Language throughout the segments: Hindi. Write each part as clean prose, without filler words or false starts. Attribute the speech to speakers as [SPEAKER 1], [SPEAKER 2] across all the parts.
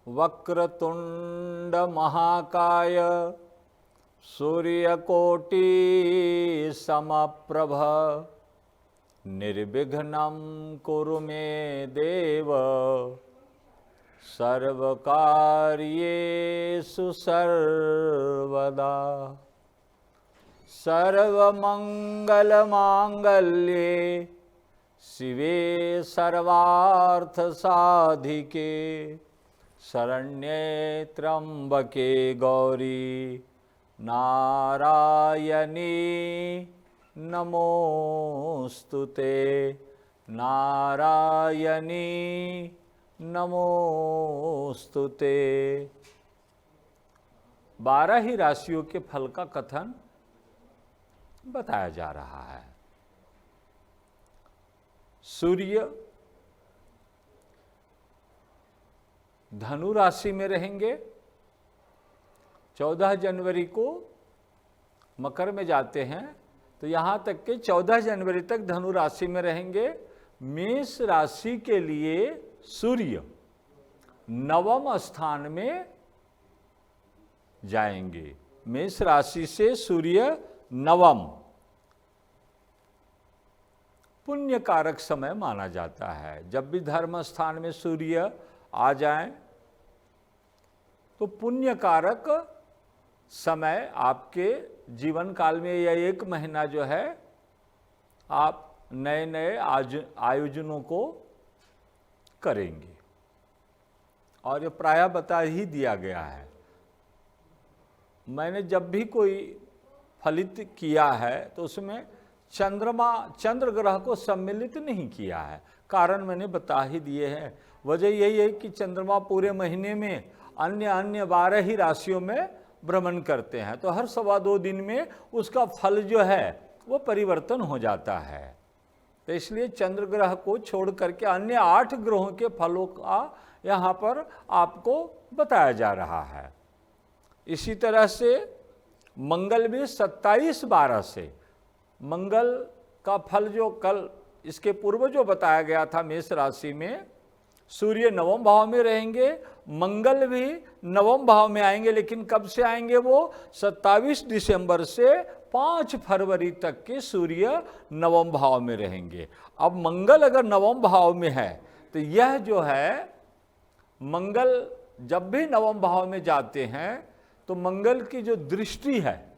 [SPEAKER 1] वक्रतुंड महाकाय सूर्यकोटि समप्रभ निर्विघ्नं कुरु मे देव सर्वकार्येषु सर्वदा। सर्वमंगलमांगल्ये शिवे सर्वार्थसाधिके शरण्ये त्र्यंबके गौरी नारायणी नमोस्तुते नारायणी नमोस्तुते। 12 ही राशियों के फल का कथन बताया जा रहा है। सूर्य धनु राशि में रहेंगे, 14 जनवरी को मकर में जाते हैं, तो यहां तक के 14 जनवरी तक धनु राशि में रहेंगे। मेष राशि के लिए सूर्य नवम स्थान में जाएंगे। मेष राशि से सूर्य नवम पुण्य कारक समय माना जाता है। जब भी धर्म स्थान में सूर्य आ जाएं तो पुण्य कारक समय आपके जीवन काल में यह 1 महीना जो है आप नए नए आयोजनों को करेंगे। और ये प्रायः बता ही दिया गया है। मैंने जब भी कोई फलित किया है तो उसमें चंद्र ग्रह को सम्मिलित नहीं किया है। कारण मैंने बता ही दिए हैं। वजह यही है कि चंद्रमा पूरे महीने में अन्य 12 ही राशियों में भ्रमण करते हैं, तो हर 2.25 दिन में उसका फल जो है वो परिवर्तन हो जाता है। तो इसलिए चंद्र ग्रह को छोड़ करके अन्य 8 ग्रहों के फलों का यहाँ पर आपको बताया जा रहा है। इसी तरह से मंगल भी 27/12 से मंगल का फल जो कल इसके पूर्व जो बताया गया था मेष राशि में, सूर्य नवम भाव में रहेंगे, मंगल भी नवम भाव में आएंगे। लेकिन कब से आएंगे वो? 27 दिसंबर से 5 फरवरी तक के सूर्य नवम भाव में रहेंगे। अब मंगल अगर नवम भाव में है तो यह जो है मंगल जब भी नवम भाव में जाते हैं तो मंगल की जो दृष्टि है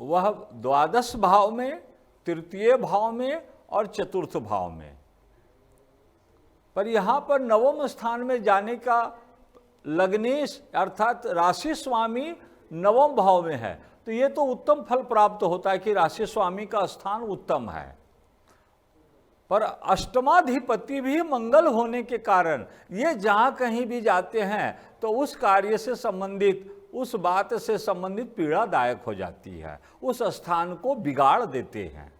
[SPEAKER 1] वह द्वादश भाव में, तृतीय भाव में और चतुर्थ भाव में। पर यहां पर नवम स्थान में जाने का लग्नेश अर्थात राशि स्वामी नवम भाव में है, तो ये तो उत्तम फल प्राप्त होता है कि राशि स्वामी का स्थान उत्तम है। पर अष्टमाधिपति भी मंगल होने के कारण ये जहां कहीं भी जाते हैं तो उस कार्य से संबंधित, उस बात से संबंधित पीड़ादायक हो जाती है, उस स्थान को बिगाड़ देते हैं।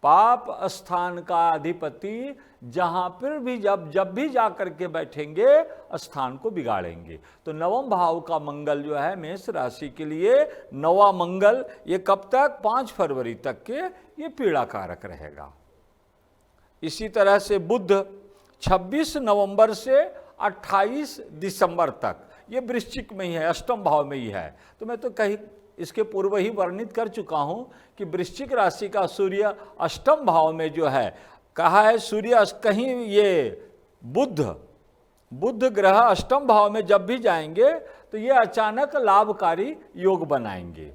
[SPEAKER 1] पाप स्थान का अधिपति जहां पर भी जब भी जा करके बैठेंगे स्थान को बिगाड़ेंगे। तो नवम भाव का मंगल जो है मेष राशि के लिए नवा मंगल, ये कब तक? 5 फरवरी तक के ये पीड़ाकारक रहेगा। इसी तरह से बुध 26 नवंबर से 28 दिसंबर तक ये वृश्चिक में ही है, अष्टम भाव में ही है। तो मैं तो कहीं इसके पूर्व ही वर्णित कर चुका हूं कि वृश्चिक राशि का सूर्य अष्टम भाव में जो है कहा है सूर्य, कहीं ये बुध ग्रह अष्टम भाव में जब भी जाएंगे तो ये अचानक लाभकारी योग बनाएंगे।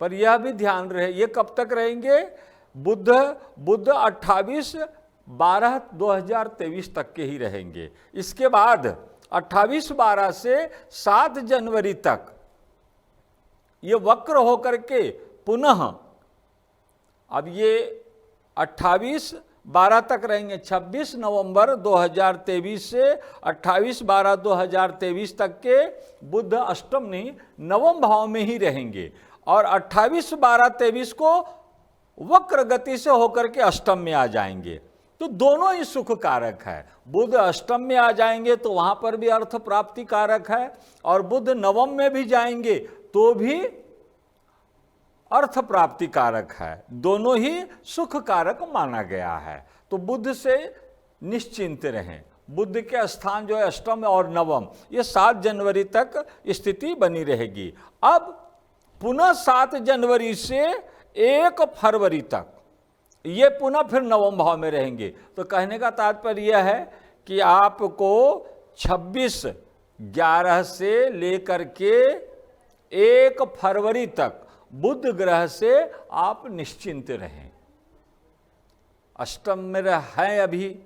[SPEAKER 1] पर यह भी ध्यान रहे, ये कब तक रहेंगे? बुध 28/12/2023 तक के ही रहेंगे। इसके बाद 28/12 से 7 जनवरी तक ये वक्र होकर के पुनः, अब ये 28/12 तक रहेंगे, 26 नवंबर 2023 से 28/12/2023 तक के बुध अष्टम नहीं नवम भाव में ही रहेंगे। और 28/12/23 को वक्र गति से होकर के अष्टम में आ जाएंगे। तो दोनों ही सुख कारक है। बुध अष्टम में आ जाएंगे तो वहां पर भी अर्थ प्राप्ति कारक है, और बुध नवम में भी जाएंगे तो भी अर्थ प्राप्ति कारक है। दोनों ही सुख कारक माना गया है। तो बुध से निश्चिंत रहें। बुध के स्थान जो है अष्टम और नवम, ये 7 जनवरी तक स्थिति बनी रहेगी। अब पुनः 7 जनवरी से 1 फरवरी तक ये पुनः फिर नवम भाव में रहेंगे। तो कहने का तात्पर्य यह है कि आपको 26/11 से लेकर के 1 फरवरी तक बुध ग्रह से आप निश्चिंत रहें। अष्टम में हैं अभी,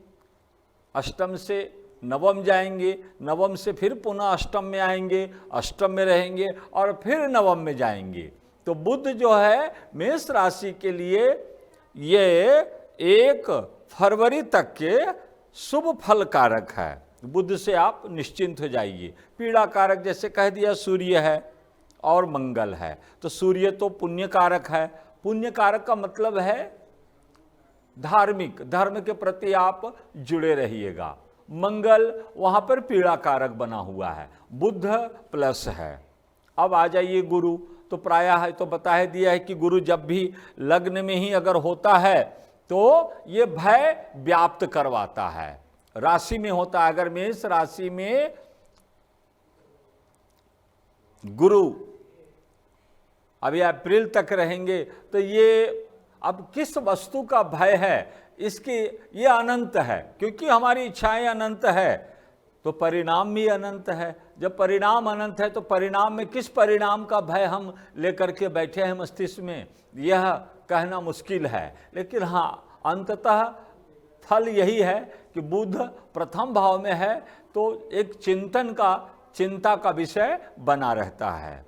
[SPEAKER 1] अष्टम से नवम जाएंगे, नवम से फिर पुनः अष्टम में आएंगे, अष्टम में रहेंगे और फिर नवम में जाएंगे। तो बुध जो है मेष राशि के लिए ये 1 फरवरी तक के शुभ फल कारक है। बुध से आप निश्चिंत हो जाइए। पीड़ा कारक जैसे कह दिया सूर्य है और मंगल है। तो सूर्य तो पुण्य कारक है। पुण्य कारक का मतलब है धार्मिक, धर्म के प्रति आप जुड़े रहिएगा। मंगल वहाँ पर पीड़ा कारक बना हुआ है, बुध प्लस है। अब आ जाइए गुरु। तो प्रायः है तो बता दिया है कि गुरु जब भी लग्न में ही अगर होता है तो ये भय व्याप्त करवाता है। राशि में होता है, अगर मेष राशि में गुरु अभी अप्रैल तक रहेंगे तो ये अब किस वस्तु का भय है, इसकी ये अनंत है, क्योंकि हमारी इच्छाएं अनंत है तो परिणाम भी अनंत है। जब परिणाम अनंत है तो परिणाम में किस परिणाम का भय हम लेकर के बैठे हैं मस्तिष्क में, यह कहना मुश्किल है। लेकिन हाँ, अंततः फल यही है कि बुध प्रथम भाव में है तो एक चिंता का विषय बना रहता है।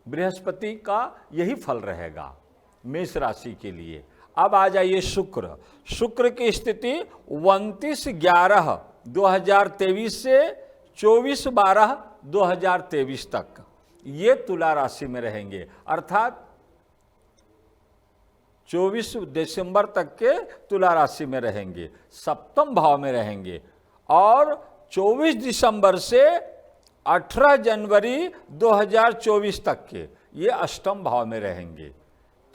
[SPEAKER 1] बृहस्पति का यही फल रहेगा मेष राशि के लिए। अब आ जाइए शुक्र। शुक्र की स्थिति 29/11/2023 से 24/12/2023 तक ये तुला राशि में रहेंगे, अर्थात 24 दिसंबर तक के तुला राशि में रहेंगे, सप्तम भाव में रहेंगे। और 24 दिसंबर से 18 जनवरी 2024 तक के ये अष्टम भाव में रहेंगे।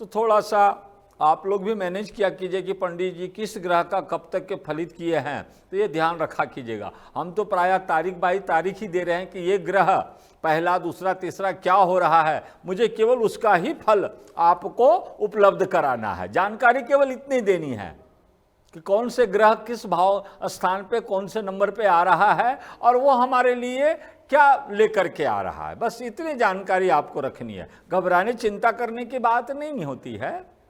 [SPEAKER 1] तो थोड़ा सा आप लोग भी मैनेज किया कीजिए कि पंडित जी किस ग्रह का कब तक के फलित किए हैं, तो ये ध्यान रखा कीजिएगा। हम तो प्रायः तारीख बाई तारीख ही दे रहे हैं कि ये ग्रह पहला दूसरा तीसरा क्या हो रहा है, मुझे केवल उसका ही फल आपको उपलब्ध कराना है। जानकारी केवल इतनी देनी है कि कौन से ग्रह किस भाव स्थान पे कौन से नंबर पे आ रहा है और वो हमारे लिए क्या लेकर के आ रहा है, बस इतनी जानकारी आपको रखनी है। घबराने चिंता करने की बात नहीं होती है,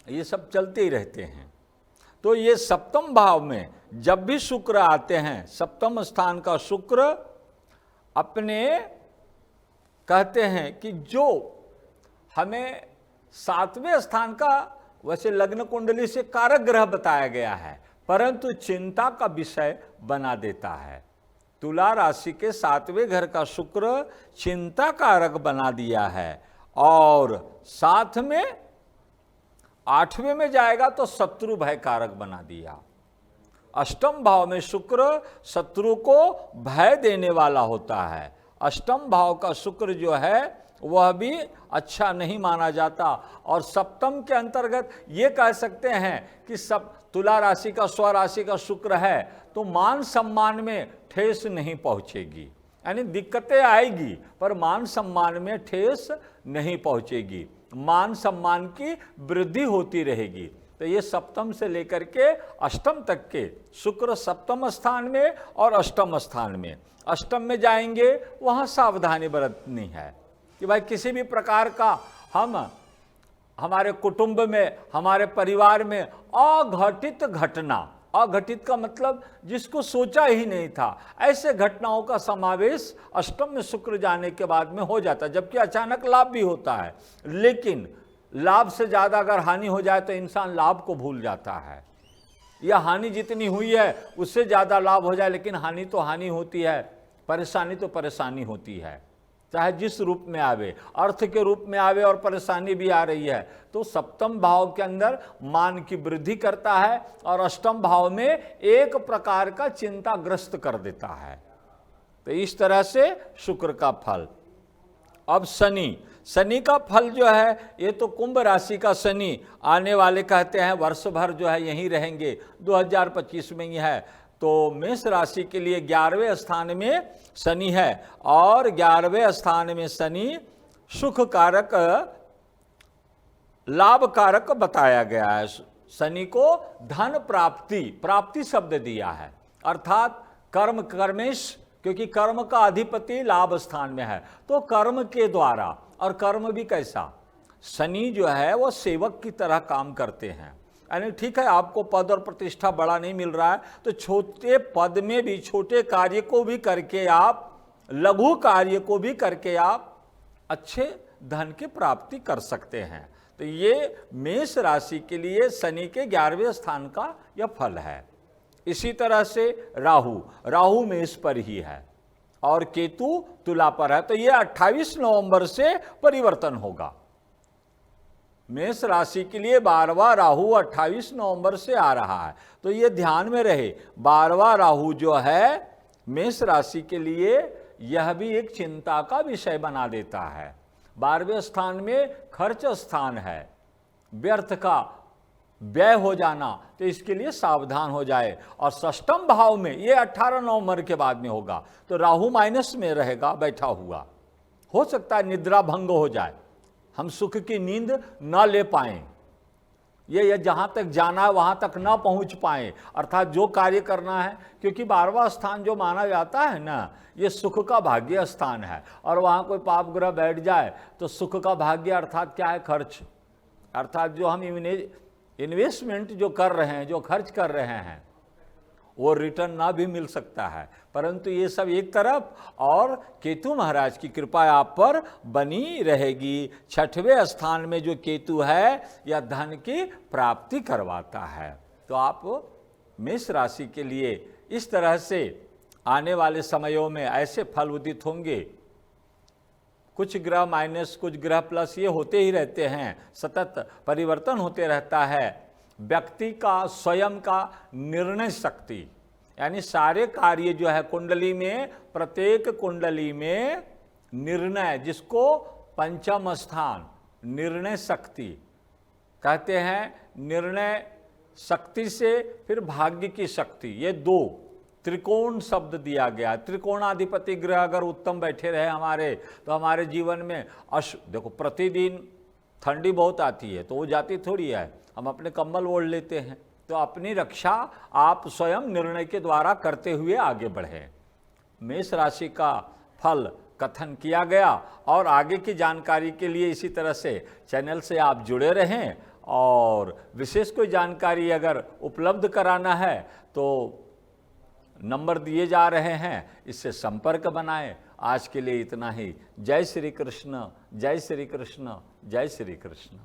[SPEAKER 1] ये सब चलते ही रहते हैं। तो ये सप्तम भाव में जब भी शुक्र आते हैं, सप्तम स्थान का शुक्र अपने कहते हैं कि जो हमें 7वें स्थान का वैसे लग्न कुंडली से कारक ग्रह बताया गया है, परंतु चिंता का विषय बना देता है। तुला राशि के 7वें घर का शुक्र चिंता कारक बना दिया है और साथ में 8वें में जाएगा तो शत्रु भय कारक बना दिया। अष्टम भाव में शुक्र शत्रु को भय देने वाला होता है। अष्टम भाव का शुक्र जो है वह भी अच्छा नहीं माना जाता। और सप्तम के अंतर्गत ये कह सकते हैं कि सब तुला राशि का स्वराशि का शुक्र है तो मान सम्मान में ठेस नहीं पहुंचेगी, यानी दिक्कतें आएगी पर मान सम्मान में ठेस नहीं पहुंचेगी, मान सम्मान की वृद्धि होती रहेगी। तो ये सप्तम से लेकर के अष्टम तक के शुक्र सप्तम स्थान में और अष्टम स्थान में, अष्टम में जाएंगे वहाँ सावधानी बरतनी है कि भाई किसी भी प्रकार का हमारे कुटुंब में हमारे परिवार में अघटित घटना, अघटित का मतलब जिसको सोचा ही नहीं था, ऐसे घटनाओं का समावेश अष्टम में शुक्र जाने के बाद में हो जाता है। जबकि अचानक लाभ भी होता है, लेकिन लाभ से ज़्यादा अगर हानि हो जाए तो इंसान लाभ को भूल जाता है। यह हानि जितनी हुई है उससे ज़्यादा लाभ हो जाए, लेकिन हानि तो हानि होती है, परेशानी तो परेशानी होती है, चाहे जिस रूप में आवे, अर्थ के रूप में आवे और परेशानी भी आ रही है। तो सप्तम भाव के अंदर मान की वृद्धि करता है और अष्टम भाव में एक प्रकार का चिंताग्रस्त कर देता है। तो इस तरह से शुक्र का फल। अब शनि, शनि का फल जो है ये तो कुंभ राशि का शनि आने वाले कहते हैं वर्ष भर जो है यहीं रहेंगे, 2025 में ही है। तो मेष राशि के लिए 11वें स्थान में शनि है और 11वें स्थान में शनि सुख कारक, लाभ कारक बताया गया है। शनि को धन प्राप्ति, प्राप्ति शब्द दिया है, अर्थात कर्म कर्मेश, क्योंकि कर्म का अधिपति लाभ स्थान में है, तो कर्म के द्वारा, और कर्म भी कैसा, शनि जो है वो सेवक की तरह काम करते हैं। यानी ठीक है आपको पद और प्रतिष्ठा बड़ा नहीं मिल रहा है तो छोटे पद में भी छोटे कार्य को भी करके आप, लघु कार्य को भी करके आप अच्छे धन की प्राप्ति कर सकते हैं। तो ये मेष राशि के लिए शनि के 11वें स्थान का यह फल है। इसी तरह से राहु, राहु मेष पर ही है और केतु तुला पर है, तो ये 28 नवंबर से परिवर्तन होगा। मेष राशि के लिए 12वां राहु 28 नवंबर से आ रहा है, तो ये ध्यान में रहे। 12वां राहु जो है मेष राशि के लिए यह भी एक चिंता का विषय बना देता है। 12वें स्थान में खर्च स्थान है, व्यर्थ का व्यय हो जाना, तो इसके लिए सावधान हो जाए। और षष्ठम भाव में ये 18 नवंबर के बाद में होगा, तो राहु माइनस में रहेगा बैठा हुआ, हो सकता है निद्रा भंग हो जाए, हम सुख की नींद न ले पाएं, ये जहाँ तक जाना है वहाँ तक ना पहुँच पाएं, अर्थात जो कार्य करना है, क्योंकि 12वां स्थान जो माना जाता है ना, ये सुख का भाग्य स्थान है, और वहाँ कोई पाप ग्रह बैठ जाए तो सुख का भाग्य अर्थात क्या है, खर्च, अर्थात जो हम इन्वेस्टमेंट जो कर रहे हैं, जो खर्च कर रहे हैं, वो रिटर्न ना भी मिल सकता है। परंतु ये सब एक तरफ, और केतु महाराज की कृपा आप पर बनी रहेगी। 6वें स्थान में जो केतु है यह धन की प्राप्ति करवाता है। तो आप मेष राशि के लिए इस तरह से आने वाले समयों में ऐसे फल उदित होंगे। कुछ ग्रह माइनस, कुछ ग्रह प्लस, ये होते ही रहते हैं, सतत परिवर्तन होते रहता है। व्यक्ति का स्वयं का निर्णय शक्ति, यानी सारे कार्य जो है कुंडली में, प्रत्येक कुंडली में निर्णय, जिसको पंचम स्थान निर्णय शक्ति कहते हैं, निर्णय शक्ति से फिर भाग्य की शक्ति, ये दो त्रिकोण शब्द दिया गया। त्रिकोणाधिपति ग्रह अगर उत्तम बैठे रहे हमारे, तो हमारे जीवन में देखो प्रतिदिन ठंडी बहुत आती है तो वो जाती थोड़ी है, हम अपने कंबल ओढ़ लेते हैं। तो अपनी रक्षा आप स्वयं निर्णय के द्वारा करते हुए आगे बढ़ें। मेष राशि का फल कथन किया गया, और आगे की जानकारी के लिए इसी तरह से चैनल से आप जुड़े रहें, और विशेष कोई जानकारी अगर उपलब्ध कराना है तो नंबर दिए जा रहे हैं, इससे संपर्क बनाएं। आज के लिए इतना ही। जय श्री कृष्ण, जय श्री कृष्ण, जय श्री कृष्ण।